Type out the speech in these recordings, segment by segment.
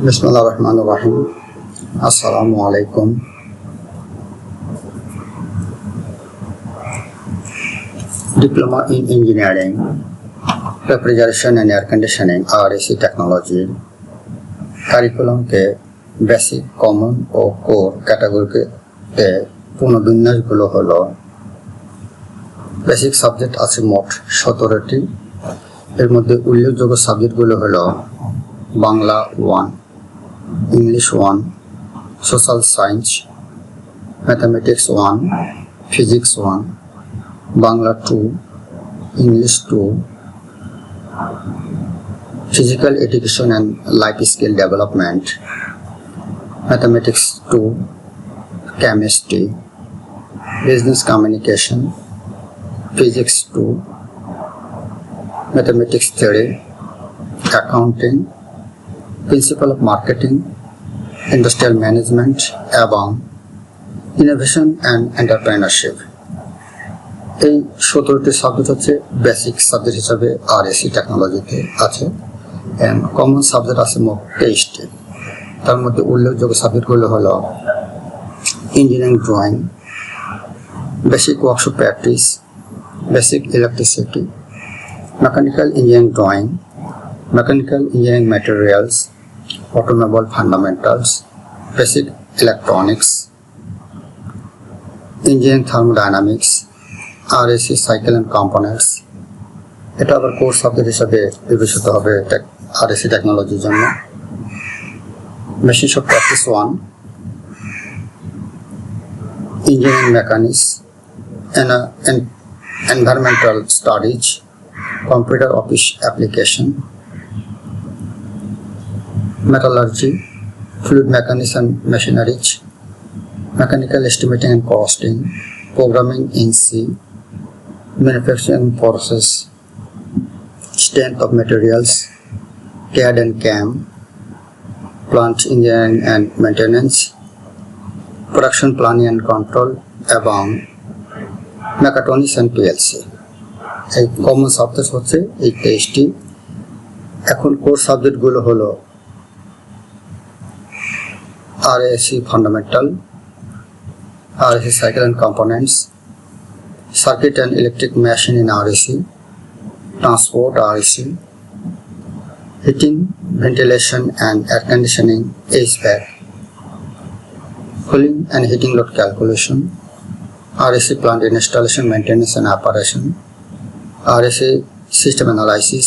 Bismillahirrahmanirrahim. Assalamualaikum. Diploma in Engineering, Refrigeration and Air Conditioning (RAC) Technology Curriculum के basic, common और core category के পুনর্বিন্যাসগুলো হলো basic subject আছে মোট 17টি। এর মধ্যে উল্লেখযোগ্য সাবজেক্টগুলো হলো Bangla 1, English 1, social science, mathematics 1, physics 1, Bangla 2, English 2, physical education and life skill development, mathematics 2, chemistry, business communication, physics 2, mathematics 3, accounting, principle of marketing, industrial management এবং innovation and entrepreneurship। এই 17টি সাবজেক্ট হচ্ছে বেসিক সাবজেক্ট হিসাবে RAC টেকনোলজিতে আছে। Common subject আছে মোট 23টি। তার মধ্যে উল্লেখযোগ্য সাবজেক্টগুলো হলো engineering drawing, basic workshop practice, basic electricity, mechanical engineering drawing, mechanical engineering materials, automobile fundamentals, basic electronics, engineering thermodynamics, RAC cycle and components. এটা আবার কোর্স সাবজেক্ট হিসাবে বিবেচিত হবে RAC টেকনোলজির জন্য। Machines of practice 1, engineering mechanics, environmental studies, computer office application, metallurgy, fluid mechanics and machineries, mechanical estimating and costing, programming in C, manufacturing process, strength of materials, CAD and CAM, plant engineering and maintenance, production planning and control এবং mechatronics and PLC। এই common subject হচ্ছে এই 23টি। এখন course সাবজেক্টগুলো হলো RAC fundamental, RAC cycle and components, circuit and electric machine in RAC, transport RAC, heating, ventilation and air conditioning HVAC, cooling and heating load calculation, RAC plant installation, maintenance and operation, RAC system analysis,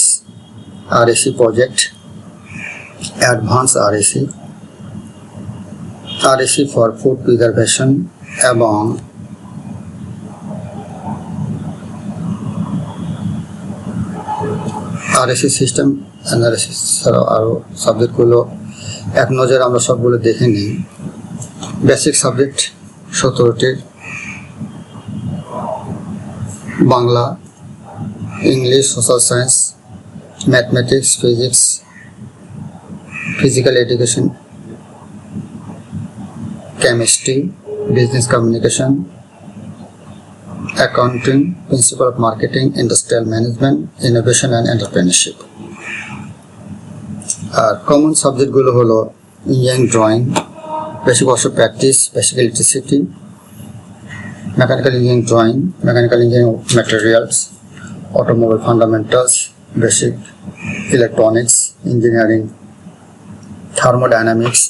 RAC project, advanced RAC, RAC for food preservation এবং RAC system analysis ছাড়াও আরও সাবজেক্টগুলো এক নজরে আমরা সবগুলো দেখে নিই। বেসিক সাবজেক্ট 17টির Bangla, English, social science, mathematics, physics, physical education, chemistry, business communication, accounting, principle of marketing, industrial management, innovation and entrepreneurship। আর কমন সাবজেক্টগুলো হলো engineering drawing, basic workshop practice, basic electricity, mechanical engineering drawing, mechanical engineering materials, automobile fundamentals, basic electronics, engineering thermodynamics,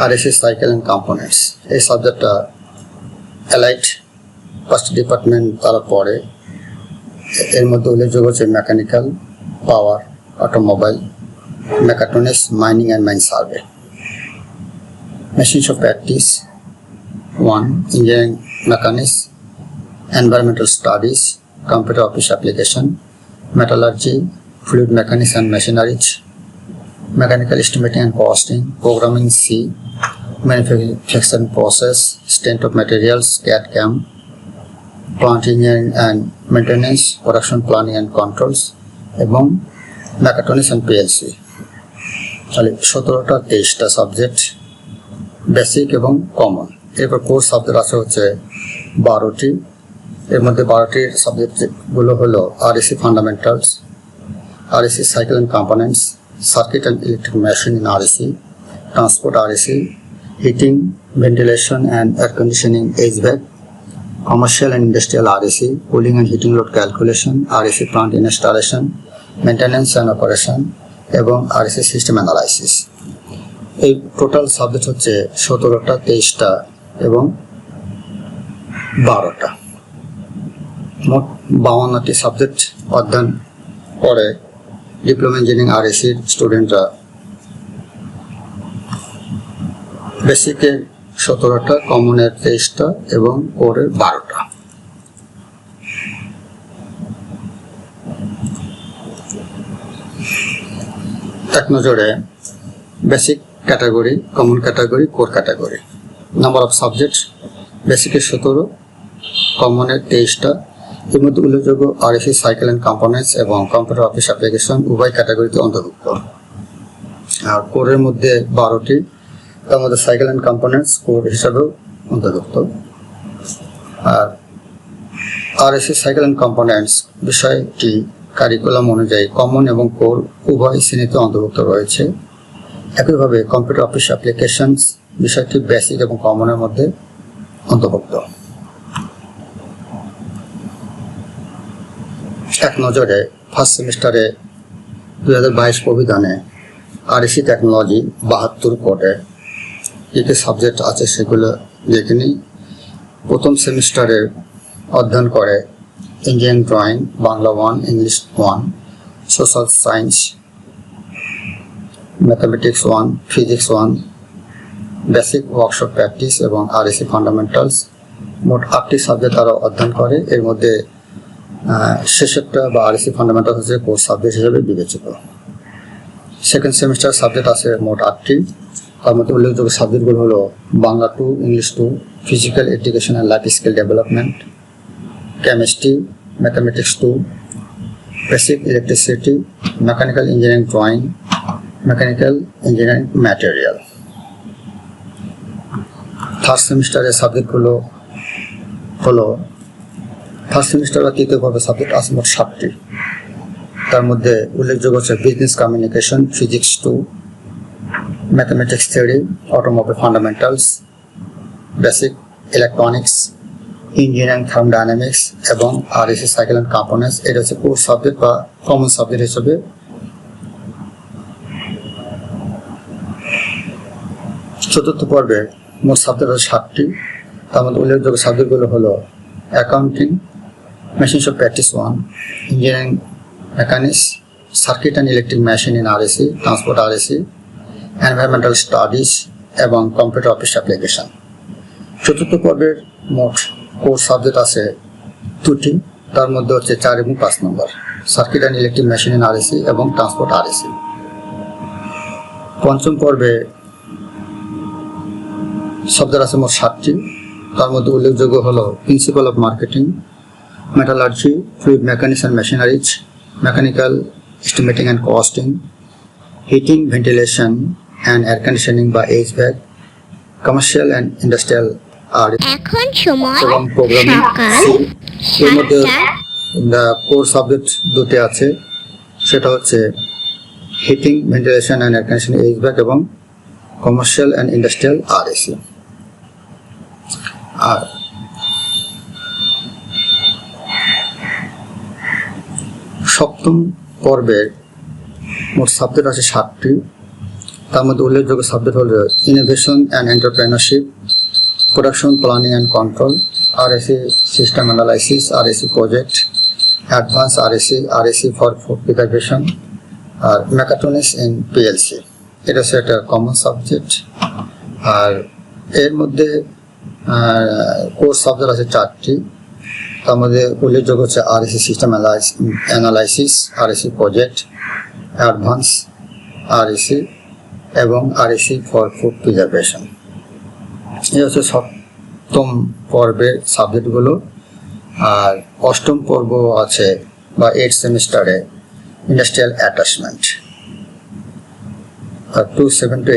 RAC cycle and components. এই সাবজেক্টটা allied first department তারা পড়ে। এর মধ্যে উল্লেখযোগ্য হচ্ছে mechanical, power, automobile, mechatronics, mining and mine survey. Machines of practice 1, engineering mechanics, environmental studies, computer office application, metallurgy, fluid mechanics and machineries, mechanical estimating and costing, programming C, manufacturing process, strength of materials, CAD CAM, plant engineering and maintenance, production planning and controls এবং mechatronics and PLC। তাহলে 17টা 23টা subject basic এবং common. এরপর course subject আছে হচ্ছে 12টি। এর মধ্যে 12টির সাবজেক্টগুলো হলো RAC fundamentals, RAC cycle and components, circuit and electric machine in RAC, transport RAC, heating, ventilation and air conditioning HVAC, commercial and industrial RAC, cooling and heating load calculation, RAC plant installation, maintenance and operation এবং RAC system analysis। এই total subject হচ্ছে 17টা, 23টা এবং 12টা, মোট 52টি subject অধ্যয়ন করে diploma engineering RAC স্টুডেন্টরা। বেসিকের 17টা, কমনের 23টা এবং কোরের 12টা। এক নজরে basic category, common category, core category. Number of subject বেসিকের 17, কমনের 23টা। এর মধ্যে উল্লেখযোগ্য RAC সাইকেল অ্যান্ড কম্পোনেন্টস এবং কম্পিউটার অফিস অ্যাপ্লিকেশন উভয় ক্যাটাগরিতে অন্তর্ভুক্ত। আর কোরের মধ্যে 12টি, তার মধ্যে সাইকেল অ্যান্ড কম্পোনেন্টস কোর হিসাবেও অন্তর্ভুক্ত। আর RAC সাইকেল অ্যান্ড কম্পোনেন্টস বিষয়টি কারিকুলাম অনুযায়ী কমন এবং কোর উভয় শ্রেণীতে অন্তর্ভুক্ত রয়েছে। একইভাবে কম্পিউটার অফিস অ্যাপ্লিকেশনস বিষয়টি বেসিক এবং কমনের মধ্যে অন্তর্ভুক্ত। এক নজরে ফার্স্ট সেমিস্টারে 2022 প্রবিধানে RAC টেকনোলজি 72 কোডে কী কী সাবজেক্ট আছে সেগুলো দেখে নিই। প্রথম সেমিস্টারে অধ্যয়ন করে engineering drawing Bangla 1, English 1, social science, mathematics 1, physics 1, basic workshop practice এবং RAC ফান্ডামেন্টালস। মোট 8টি সাবজেক্ট তারা অধ্যয়ন করে। এর মধ্যে শেষেরটা বা RAC ফান্ডামেন্টালস হচ্ছে কোর্স সাবজেক্ট হিসেবে বিবেচিত। সেকেন্ড সেমিস্টার সাবজেক্ট আছে মোট 8টি। তার মধ্যে উল্লেখযোগ্য সাবজেক্টগুলো হলো Bangla 2, English 2, physical education and life skill development, chemistry, mathematics 2, basic electricity, mechanical engineering drawing, mechanical engineering material. Third সেমিস্টারের সাবজেক্টগুলো হলো ফার্স্ট সেমিস্টার বা তৃতীয় পর্বের সাবজেক্ট আছে মোট 7টি। তার মধ্যে উল্লেখযোগ্য হচ্ছে business communication, physics 2, mathematics theory, automobile fundamentals, basic electronics, engineering thermodynamics এবং RAC সাইকেল অ্যান্ড কম্পোনেন্টস। এটা হচ্ছে কোর সাবজেক্ট বা কমন সাবজেক্ট হিসেবে। চতুর্থ পর্বে মোট সাবজেক্ট আছে 7টি। তার মধ্যে উল্লেখযোগ্য সাবজেক্টগুলো হলো accounting, machines of practice 1, engineering mechanics, circuit and electric machine in RAC, transport RAC, environmental studies এবং কম্পিউটার অফিস অ্যাপ্লিকেশন। চতুর্থ পর্বের মোট কোর্স সাবজেক্ট আছে 2টি। তার মধ্যে হচ্ছে 4 এবং 5 নম্বর, circuit and electric machine in RAC এবং ট্রান্সপোর্ট RAC। পঞ্চম পর্বে সাবজেক্ট আছে মোট 7টি। তার মধ্যে উল্লেখযোগ্য হলো principal of marketing, metallurgy, fluid mechanics and machineries, mechanical estimating and costing, heating, ventilation and air conditioning বা HVAC, কমার্শিয়াল অ্যান্ড ইন্ডাস্ট্রিয়াল এখন সময় এবং প্রোগ্রামিং। সকাল এর মধ্যে 7টা। কোর সাবজেক্ট 2টি আছে, সেটা হচ্ছে heating, ventilation and air conditioning HVAC এবং কমার্শিয়াল অ্যান্ড ইন্ডাস্ট্রিয়াল RAC। আর সপ্তম পর্বের মোট সাবজেক্ট আছে 7টি। তার মধ্যে উল্লেখযোগ্য সাবজেক্ট হল innovation and entrepreneurship, production planning and control, RAC system analysis, RAC project, advance RAC for food preservation আর মেকাট্রনিক্স ইন PLC। এটা হচ্ছে একটা কমন সাবজেক্ট। আর এর মধ্যে কোর্স সাবজেক্ট আছে 4টি। তার মধ্যে উল্লেখযোগ্য হচ্ছে RAC system analysis, RAC project, advance RAC এবং RAC ফর ফুড প্রিজারভেশন। এই হচ্ছে সপ্তম পর্বের সাবজেক্টগুলো। আর অষ্টম পর্ব আছে বা 8 সেমিস্টারে ইন্ডাস্ট্রিয়াল অ্যাটাচমেন্ট 27 to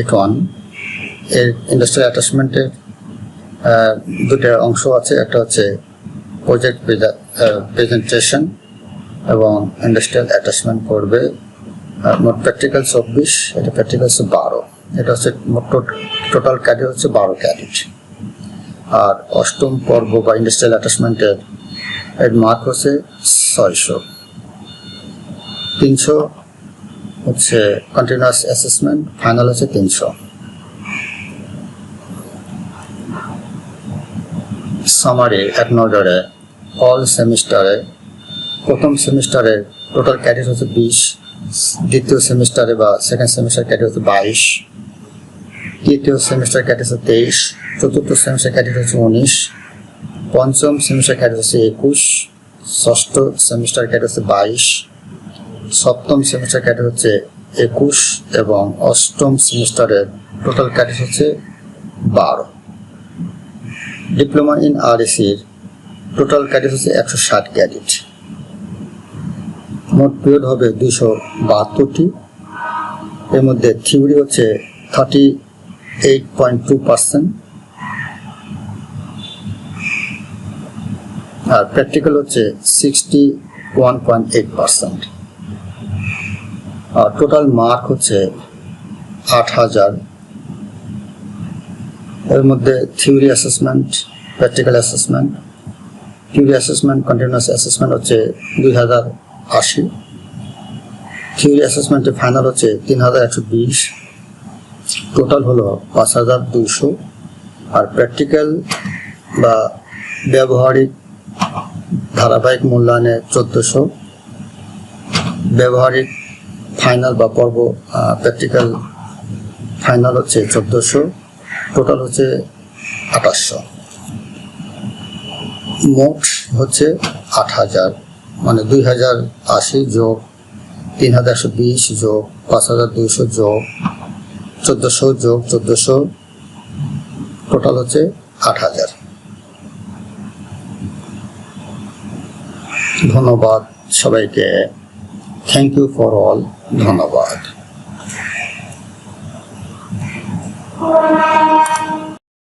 81। এর ইন্ডাস্ট্রিয়াল অ্যাটাচমেন্টের 2টা অংশ আছে, একটা হচ্ছে প্রজেক্ট প্রেজেন্টেশন এবং ইন্ডাস্ট্রিয়াল অ্যাটাচমেন্ট করবে আর মোট প্র্যাকটিক্যাল 24, এটা প্র্যাকটিক্যাল 12। এটা হচ্ছে মোট টোটাল ক্যাডেট হচ্ছে 12 ক্যাডেট। আর অষ্টম পর্ব বা ইন্ডাস্ট্রিয়াল অ্যাটাচমেন্টের এর মার্ক হচ্ছে 600। 300 হচ্ছে কন্টিনিউয়াস অ্যাসেসমেন্ট, ফাইনাল হচ্ছে 300। সামারি এক নজরে অল সেমিস্টারে প্রথম সেমিস্টারে টোটাল ক্যাডেট হচ্ছে 20, দ্বিতীয় সেমিস্টারে বা সেকেন্ড সেমিস্টার ক্যাডেট হচ্ছে 22, তৃতীয় সেমিস্টার ক্যাডেট হচ্ছে 23, চতুর্থ সেমিস্টার ক্যাডেট হচ্ছে 19, পঞ্চম সেমিস্টার ক্যাডেট হচ্ছে 21, ষষ্ঠ সেমিস্টার ক্যাডেট হচ্ছে 22, সপ্তম সেমিস্টার ক্যাডেট হচ্ছে 21 এবং অষ্টম সেমিস্টারের টোটাল ক্যাডেট হচ্ছে 12। ডিপ্লোমা ইন আরএসির টোটাল ক্যাডেট হচ্ছে 160 ক্যাডেট। মোট পিরিয়ড হবে 272টি। এর মধ্যে থিওরি হচ্ছে 38.2% আর প্র্যাকটিক্যাল হচ্ছে 61.8%। আর টোটাল মার্ক হচ্ছে 8000। এর মধ্যে theory assessment, practical assessment, theory assessment continuous assessment হচ্ছে 2080, থিওরি অ্যাসেসমেন্টে ফাইনাল হচ্ছে 3120, টোটাল হলো 5200। আর প্র্যাকটিক্যাল বা ব্যবহারিক ধারাবাহিক মূল্যায়নে 1400, ব্যবহারিক ফাইনাল বা পর্ব প্র্যাকটিক্যাল ফাইনাল হচ্ছে 1400, টোটাল হচ্ছে 2800। মোট হচ্ছে 8000, মানে 2080 যোগ 3120 যোগ 5200 যোগ 1400 যোগ 1400, টোটাল হচ্ছে 8000। ধন্যবাদ সবাইকে। Thank you for all. ধন্যবাদ।